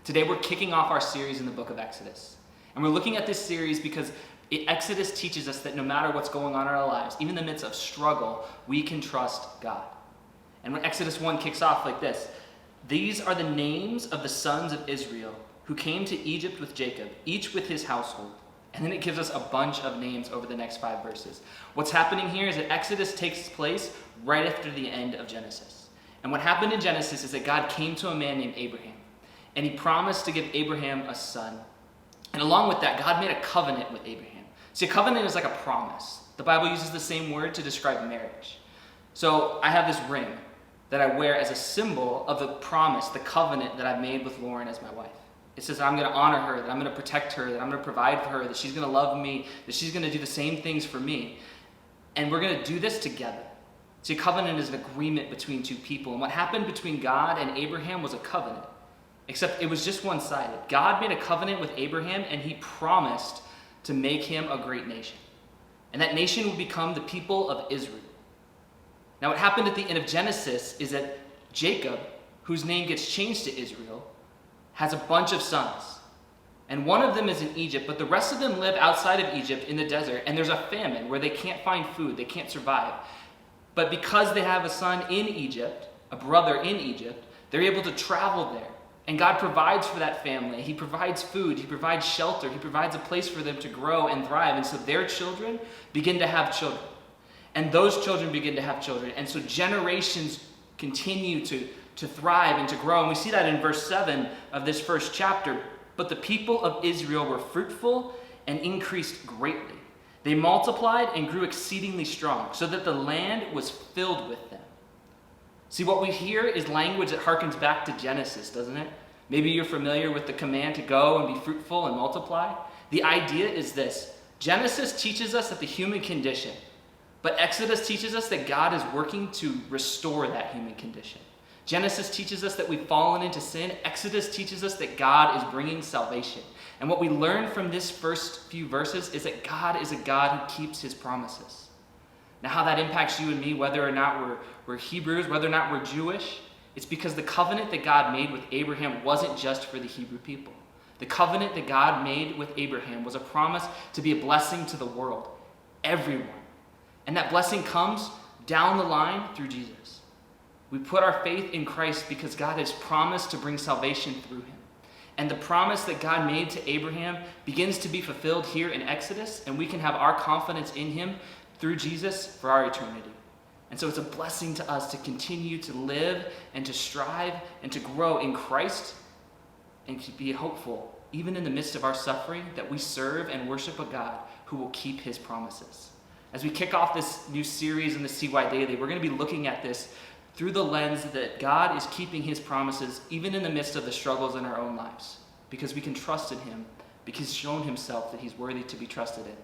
Today we're kicking off our series in the book of Exodus. And we're looking at this series because Exodus teaches us that no matter what's going on in our lives, even in the midst of struggle, we can trust God. And when Exodus 1 kicks off like this, these are the names of the sons of Israel who came to Egypt with Jacob, each with his household. And then it gives us a bunch of names over the next 5 verses. What's happening here is that Exodus takes place right after the end of Genesis. And what happened in Genesis is that God came to a man named Abraham. And he promised to give Abraham a son. And along with that, God made a covenant with Abraham. See, a covenant is like a promise. The Bible uses the same word to describe marriage. So I have this ring that I wear as a symbol of the promise, the covenant that I've made with Lauren as my wife. It says that I'm going to honor her, that I'm going to protect her, that I'm going to provide for her, that she's going to love me, that she's going to do the same things for me. And we're going to do this together. See, a covenant is an agreement between two people. And what happened between God and Abraham was a covenant. Except it was just one-sided. God made a covenant with Abraham, and he promised to make him a great nation. And that nation would become the people of Israel. Now, what happened at the end of Genesis is that Jacob, whose name gets changed to Israel, has a bunch of sons. And one of them is in Egypt, but the rest of them live outside of Egypt in the desert, and there's a famine where they can't find food, they can't survive. But because they have a son in Egypt, a brother in Egypt, they're able to travel there. And God provides for that family. He provides food, he provides shelter, he provides a place for them to grow and thrive. And so their children begin to have children. And those children begin to have children. And so generations continue to thrive and to grow. And we see that in verse 7 of this first chapter. But the people of Israel were fruitful and increased greatly. They multiplied and grew exceedingly strong, so that the land was filled with them. See, what we hear is language that harkens back to Genesis, doesn't it? Maybe you're familiar with the command to go and be fruitful and multiply. The idea is this. Genesis teaches us that the human condition, but Exodus teaches us that God is working to restore that human condition. Genesis teaches us that we've fallen into sin. Exodus teaches us that God is bringing salvation. And what we learn from this first few verses is that God is a God who keeps his promises. Now, how that impacts you and me, whether or not we're Hebrews, whether or not we're Jewish, it's because the covenant that God made with Abraham wasn't just for the Hebrew people. The covenant that God made with Abraham was a promise to be a blessing to the world, everyone. And that blessing comes down the line through Jesus. We put our faith in Christ because God has promised to bring salvation through him. And the promise that God made to Abraham begins to be fulfilled here in Exodus, and we can have our confidence in him through Jesus for our eternity. And so it's a blessing to us to continue to live and to strive and to grow in Christ and to be hopeful, even in the midst of our suffering, that we serve and worship a God who will keep his promises. As we kick off this new series in the CY Daily, we're going to be looking at this through the lens that God is keeping his promises even in the midst of the struggles in our own lives, because we can trust in him, because he's shown himself that he's worthy to be trusted in.